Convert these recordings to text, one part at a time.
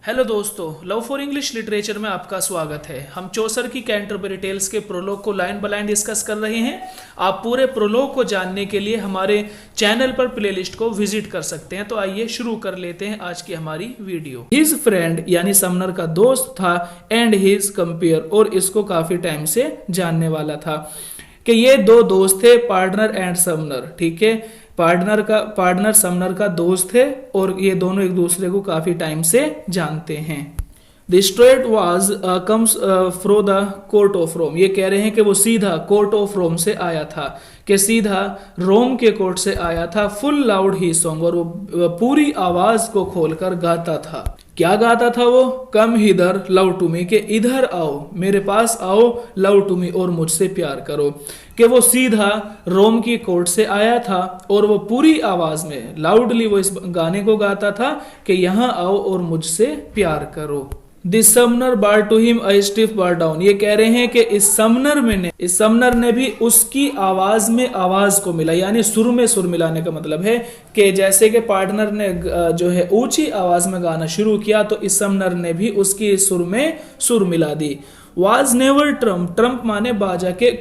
Hello दोस्तों, love for English literature में आपका स्वागत है। हम चौसर की कैंटरबरी टेल्स के प्रोलॉग को लाइन बाय लाइन डिस्कस कर रहे हैं। आप पूरे प्रोलॉग को जानने के लिए हमारे चैनल पर प्लेलिस्ट को विजिट कर सकते हैं। तो आइए शुरू कर लेते हैं आज की हमारी वीडियो। हिज फ्रेंड यानी समनर का दोस्त था एंड हिज कंपेयर, और इसको काफी टाइम से जानने वाला था कि ये दो दोस्त थे, पार्टनर एंड समनर। ठीक है, पार्टनर समनर का दोस्त है और ये दोनों एक दूसरे को काफी टाइम से जानते हैं। The straight was comes from the court of Rome. ये कह रहे हैं कि वो सीधा कोर्ट ऑफ रोम से आया था, कि सीधा रोम के कोर्ट से आया था। फुल लाउड ही सॉन्ग, और वो पूरी आवाज को खोलकर गाता था। क्या गाता था वो? कम हिदर लव टू मी, के इधर आओ, मेरे पास आओ, लव टू मी, और मुझसे प्यार करो। कि वो सीधा रोम की कोर्ट से आया था और वो पूरी आवाज में लाउडली वो इस गाने को गाता था कि यहाँ आओ और मुझसे प्यार करो। This summoner bar to him a stiff bar down. ये कह रहे हैं कि इस समनर ने भी उसकी आवाज में आवाज को मिला, यानी सुर में सुर मिलाने का मतलब है कि जैसे कि पार्टनर ने जो है ऊंची आवाज में गाना शुरू किया, तो इस समनर ने भी उसकी सुर में सुर मिला दी। वाज नेवर ट्रम्प माने बाजा, के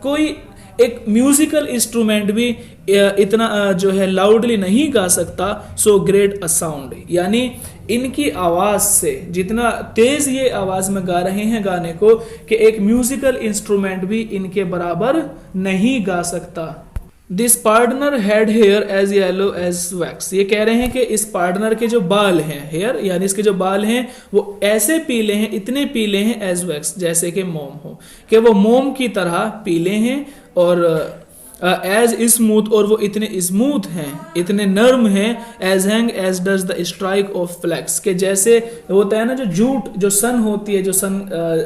कोई एक म्यूजिकल इंस्ट्रूमेंट भी इतना जो है लाउडली नहीं गा सकता सो ग्रेट अ साउंड, यानी इनकी आवाज से जितना तेज ये आवाज में गा रहे हैं गाने को, कि एक म्यूजिकल इंस्ट्रूमेंट भी इनके बराबर नहीं गा सकता। This partner had hair as yellow as wax. ये कह रहे हैं कि इस पार्टनर के जो बाल हैं, हेयर यानी इसके जो बाल हैं, वो ऐसे पीले हैं, इतने पीले हैं एज वैक्स, जैसे कि मोम हो, कि वो मोम की तरह पीले हैं। और एज स्मूथ, और वो इतने स्मूथ हैं, इतने नर्म हैं। As hang as does the strike of flax, के जैसे होता है ना जो जूट, जो सन होती है, जो सन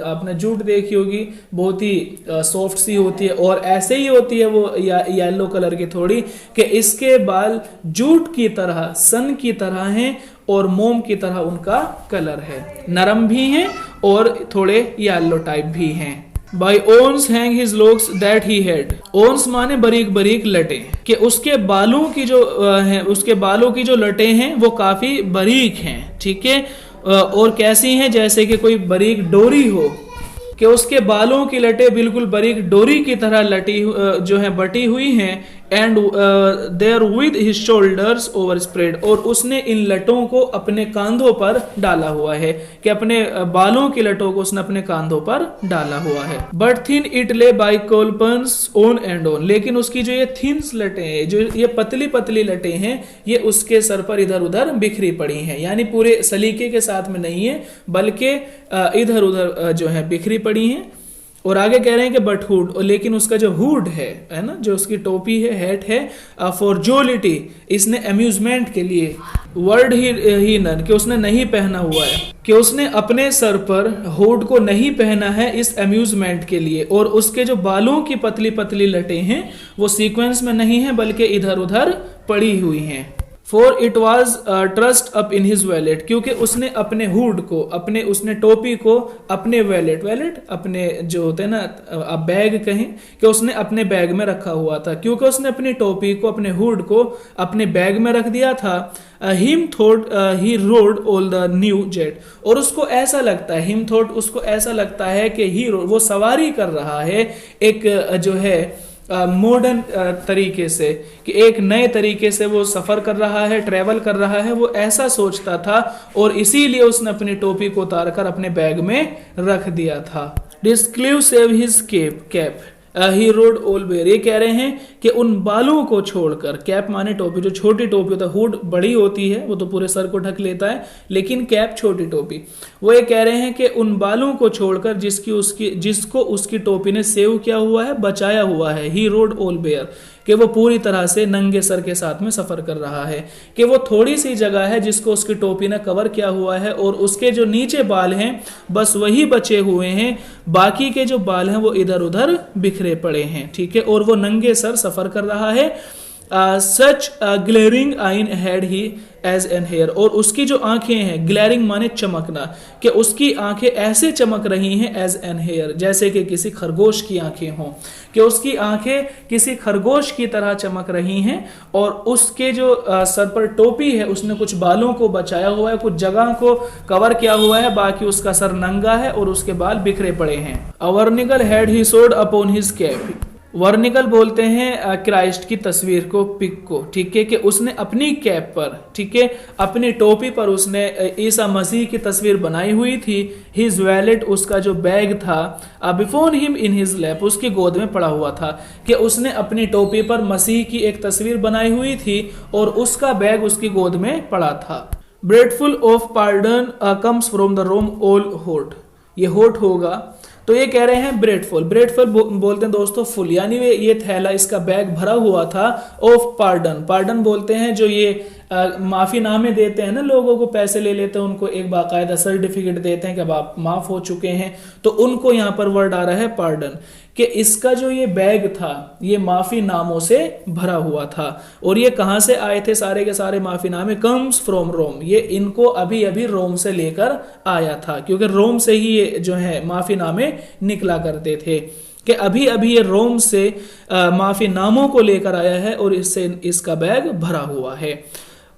आपने जूट देखी होगी, बहुत ही सॉफ्ट सी होती है, और ऐसे ही होती है वो येलो कलर की थोड़ी, कि इसके बाल जूट की तरह, सन की तरह हैं और मोम की तरह उनका कलर है, नरम भी हैं और थोड़े येलो टाइप भी हैं। By ons hang his locks that he had. Ons माने बारीक बारीक लटें, कि उसके बालों की जो है, उसके बालों की जो लटें हैं वो काफी बारीक हैं। ठीक है, और कैसी हैं? जैसे कि कोई बारीक डोरी हो, कि उसके बालों की लटें बिल्कुल बारीक डोरी की तरह लटी जो है बटी हुई हैं। And there with his shoulders over spread, और उसने इन लटों को अपने कांधों पर डाला हुआ है, कि अपने बालों की लटों को उसने अपने कांधों पर डाला हुआ है। बट थिन इट ले बाय कोलपन्स ऑन एंड ऑन, लेकिन उसकी जो ये थिन्स लटें हैं, जो ये पतली पतली लटें हैं, ये उसके सर पर इधर उधर बिखरी पड़ी हैं, यानी पूरे सलीके के साथ में नहीं है, बल्कि इधर उधर जो है बिखरी पड़ी हैं। और आगे कह रहे हैं कि बट हुड, और लेकिन उसका जो हुड है ना, जो उसकी टोपी है, हैट है, फॉर जोलिटी, इसने अम्यूजमेंट के लिए, वर्ड ही नन, कि उसने नहीं पहना हुआ है, कि उसने अपने सर पर हुड को नहीं पहना है इस अम्यूजमेंट के लिए। और उसके जो बालों की पतली पतली लटें हैं वो सीक्वेंस में नहीं है, बल्कि इधर उधर पड़ी हुई हैं। For it was trust up in his wallet, क्योंकि उसने अपने हुड को, उसने टोपी को अपने वैलेट अपने जो होते हैं ना, आप बैग कहें, कि उसने अपने बैग में रखा हुआ था, क्योंकि उसने अपनी टोपी को, अपने हुड को अपने बैग में रख दिया था। Him thought he rode all the new jet, और उसको ऐसा लगता है, हिम थॉट उसको ऐसा लगता है कि ही वो सवारी कर रहा है एक जो है मॉडर्न तरीके से, कि एक नए तरीके से वो सफर कर रहा है, ट्रेवल कर रहा है, वो ऐसा सोचता था, और इसीलिए उसने अपनी टोपी को उतारकर अपने बैग में रख दिया था। डिस्क्लीव save his cap he rode all where. ये कह रहे हैं कि उन बालों को छोड़कर, कैप माने टोपी, जो छोटी टोपी होता है, हुड बड़ी होती है, वो तो पूरे सर को ढक लेता है, लेकिन कैप छोटी टोपी, वो ये कह रहे हैं कि उन बालों को छोड़कर जिसको उसकी टोपी ने सेव किया हुआ है, बचाया हुआ है, ही रोड ऑल वेयर, कि वो पूरी तरह से नंगे सर के साथ में सफर कर रहा है, कि वो थोड़ी सी जगह है जिसको उसकी टोपी ने कवर किया हुआ है, और उसके जो नीचे बाल हैं बस वही बचे हुए हैं, बाकी के जो बाल हैं वो इधर उधर बिखरे पड़े हैं। ठीक है, और वो नंगे सर सफर कर रहा है। Such glaring eyes had he as an hare, और उसकी जो आंखें हैं, ग्लेरिंग माने चमकना, कि उसकी आंखें ऐसे चमक रही हैं एज एन हेयर, जैसे कि किसी खरगोश की आंखें हों, कि उसकी आंखें किसी खरगोश की तरह चमक रही हैं। और उसके जो सर पर टोपी है उसने कुछ बालों को बचाया हुआ है, कुछ जगह को कवर किया हुआ है, बाकी उसका सर नंगा है और उसके बाल बिखरे पड़े हैं। वर्निकल हैड ही सोड अपॉन हिज कैप, वर्निकल बोलते हैं क्राइस्ट की तस्वीर को, पिक को, ठीक है, कि उसने अपनी कैप पर, ठीक है, अपनी टोपी पर उसने ईसा मसीह की तस्वीर बनाई हुई थी। हिज वैलेट, उसका जो बैग था, before him in his lap, उसकी गोद में पड़ा हुआ था, कि उसने अपनी टोपी पर मसीह की एक तस्वीर बनाई हुई थी और उसका बैग उसकी गोद में पड़ा था। ब्रेडफुल of pardon comes from the room all hot, ये होट होगा, तो ये कह रहे हैं ब्रेडफुल, ब्रेडफुल बोलते हैं दोस्तों फुल, यानी ये थैला, इसका बैग भरा हुआ था ऑफ पार्डन, पार्डन बोलते हैं जो ये माफीनामे देते हैं ना, लोगों को पैसे ले लेते हैं, उनको एक बाकायदा सर्टिफिकेट देते हैं कि अब आप माफ हो चुके हैं, तो उनको यहाँ पर वर्ड आ रहा है पार्डन, कि इसका जो ये बैग था ये माफी नामों से भरा हुआ था। और ये कहां से आए थे सारे के सारे माफीनामे? कम्स फ्रॉम रोम, ये इनको अभी अभी रोम से लेकर आया था, क्योंकि रोम से ही ये जो है माफीनामे निकला करते थे, कि अभी अभी ये रोम से माफी नामों को लेकर आया है और इससे इसका बैग भरा हुआ है।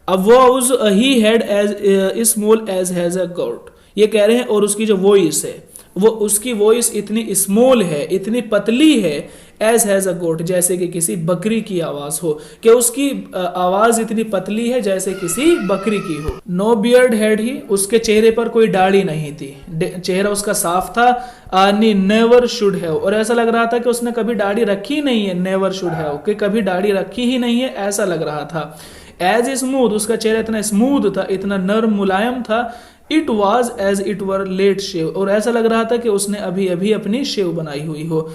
अब was he had as small as has a goat, ये कह रहे हैं, और उसकी जो वॉइस है वो, उसकी वॉइस इतनी स्मॉल है, इतनी पतली है, एज हैज अ गोट, जैसे कि किसी बकरी की आवाज हो, कि उसकी आवाज इतनी पतली है जैसे किसी बकरी की हो। नो बियर्ड हैड ही, उसके चेहरे पर कोई दाढ़ी नहीं थी, चेहरा उसका साफ था। नेवर शुड हैव, और ऐसा लग रहा था कि उसने कभी दाढ़ी रखी नहीं है, नेवर शुड हैव, कि कभी दाढ़ी रखी ही नहीं है, ऐसा लग रहा था। एज स्मूथ, उसका चेहरा इतना स्मूथ था, इतना नर्म मुलायम था। It was as it were late shave, और ऐसा लग रहा था कि उसने अभी अभी अपनी शेव बनाई हुई हो।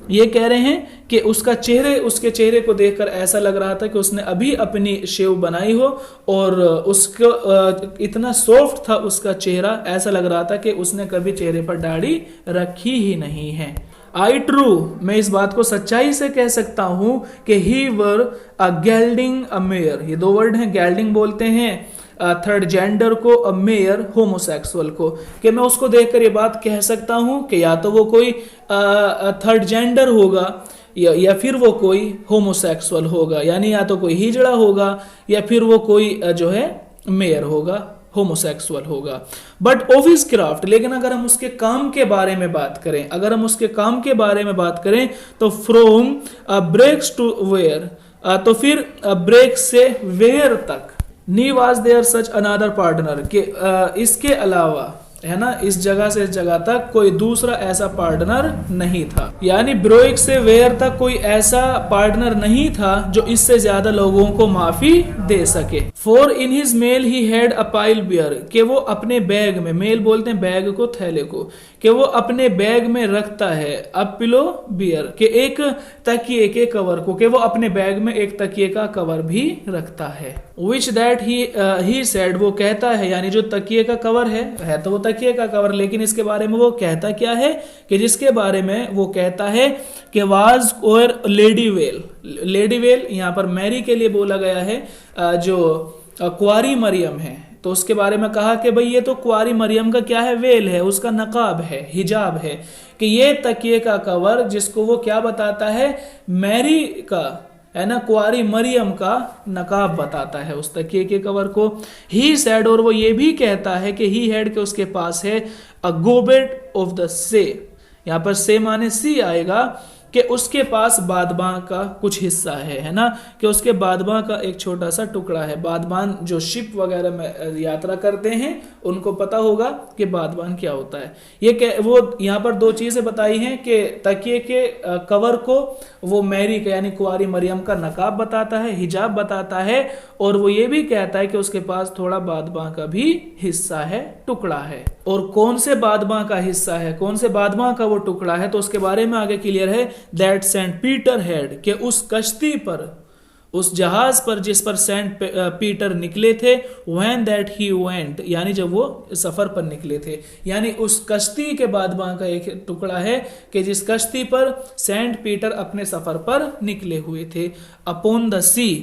ये कह रहे हैं कि उसके चेहरे को देखकर ऐसा लग रहा था कि उसने अभी अपनी शेव बनाई हो, और उसको इतना सॉफ्ट था उसका चेहरा, ऐसा लग रहा था कि उसने कभी चेहरे पर दाढ़ी रखी ही नहीं है। आई ट्रू, मैं इस बात को सच्चाई से कह सकता हूं कि ही वर अ गेल्डिंग अ मेयर, ये दो वर्ड हैं, गेल्डिंग बोलते हैं थर्ड जेंडर को, अ मेयर होमोसेक्सुअल को, कि मैं उसको देखकर ये बात कह सकता हूं कि या तो वो कोई थर्ड जेंडर होगा या फिर वो कोई होमोसेक्सुअल होगा, यानी या तो कोई हिजड़ा होगा या फिर वो कोई जो है मेयर होगा, होमोसेक्सुअल होगा। बट ऑफ हिज क्राफ्ट, लेकिन अगर हम उसके काम के बारे में बात करें, अगर हम उसके काम के बारे में बात करें, तो फ्रॉम ब्रेक्स टू वेयर, तो फिर ब्रेक से वेयर तक, नी was there such another partner, के इसके अलावा, है ना, इस जगह से इस जगह तक कोई दूसरा ऐसा पार्टनर नहीं था, यानी ब्रोइक से वेयर तक कोई ऐसा पार्टनर नहीं था जो इससे ज्यादा लोगों को माफी दे सके। For in his mail he had a pile bear, कि वो अपने बैग में, मेल बोलते हैं बैग को, थैले को, कि वो अपने बैग में रखता है अ पिलो बियर, के एक तकिए के कवर को, कि वो अपने बैग में एक तकिए का कवर भी रखता है। विच दैट ही सेड, वो कहता है, यानी जो तकिए का कवर है तो वो तकिए का कवर, लेकिन इसके बारे में वो कहता क्या है, कि जिसके बारे में वो कहता है कि वाज और लेडी वेल, लेडी वेल यहाँ पर मैरी के लिए बोला गया है, जो कुंवारी मरियम है, तो उसके बारे में कहा कि भाई ये तो कुंवारी मरियम का क्या है, वेल है, उसका नकाब है, हिजाब है, कि ये तकिए का कवर जिसको वो क्या बताता है, मैरी का, है ना, कुंवारी मरियम का नकाब बताता है उस तकिए के कवर को। ही सैड, और वो ये भी कहता है कि ही हैड, के उसके पास है अ गोबेट ऑफ द से, यहाँ पर से माने सी आएगा, कि उसके पास बादबां का कुछ हिस्सा है ना, कि उसके बादबां का एक छोटा सा टुकड़ा है। बादबान जो शिप वगैरह में यात्रा करते हैं उनको पता होगा कि बादबान क्या होता है। ये वो यहाँ पर दो चीजें बताई हैं, कि तकिए के कवर को वो मैरी का यानी कुंवारी मरियम का नकाब बताता है, हिजाब बताता है, और वो ये भी कहता है कि उसके पास थोड़ा बादबां का भी हिस्सा है, टुकड़ा है। और कौन से बादबां का हिस्सा है, कौन से बादबां का वो टुकड़ा है, तो उसके बारे में आगे क्लियर है। दैट सेंट पीटर हैड, के उस कश्ती पर उस जहाज पर जिस पर सेंट पीटर निकले थे, व्हेन दैट ही वेंट, यानी जब वो सफर पर निकले थे, यानी उस कश्ती के बाद वहां का एक टुकड़ा है कि जिस कश्ती पर सेंट पीटर अपने सफर पर निकले हुए थे, अपॉन द सी,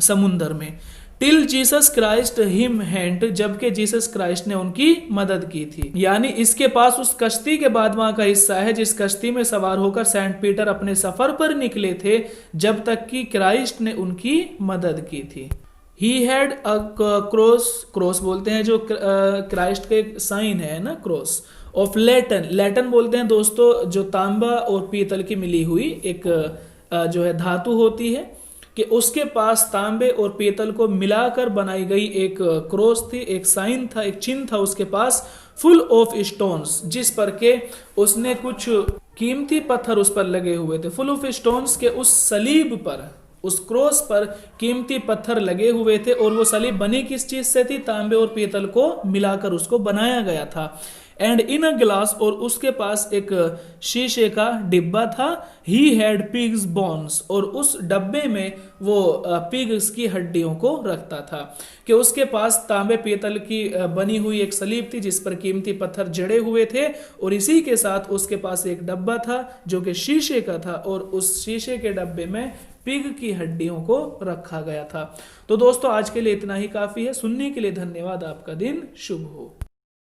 समुंदर में, till Jesus Christ him hand, जबकि जीसस क्राइस्ट ने उनकी मदद की थी। यानी इसके पास उस कश्ती के बाद वहां का हिस्सा है जिस कश्ती में सवार होकर सेंट पीटर अपने सफर पर निकले थे जब तक कि क्राइस्ट ने उनकी मदद की थी। ही हैड अ क्रॉस, क्रॉस बोलते हैं जो क्राइस्ट का एक साइन है ना, क्रॉस ऑफ लैटन, लैटन बोलते हैं दोस्तों जो तांबा और पीतल की मिली हुई एक जो है धातु होती है, कि उसके पास तांबे और पीतल को मिलाकर बनाई गई एक क्रॉस थी, एक साइन था, एक चिन्ह था उसके पास, फुल ऑफ स्टोन्स, जिस पर के उसने कुछ कीमती पत्थर उस पर लगे हुए थे। फुल ऑफ स्टोन्स के उस सलीब पर, उस क्रॉस पर कीमती पत्थर लगे हुए थे, और वो सलीब बनी किस चीज से थी? तांबे और पीतल को मिलाकर उसको बनाया गया था। एंड इन अ ग्लास, और उसके पास एक शीशे का डिब्बा था। ही हैड पिग्स बोन्स, और उस डब्बे में वो पिग्स की हड्डियों को रखता था, कि उसके पास तांबे पीतल की बनी हुई एक सलीब थी जिस पर कीमती पत्थर जड़े हुए थे, और इसी के साथ उसके पास एक डब्बा था जो कि शीशे का था, और उस शीशे के डब्बे में पिग की हड्डियों को रखा गया था। तो दोस्तों आज के लिए इतना ही काफी है। सुनने के लिए धन्यवाद। आपका दिन शुभ हो।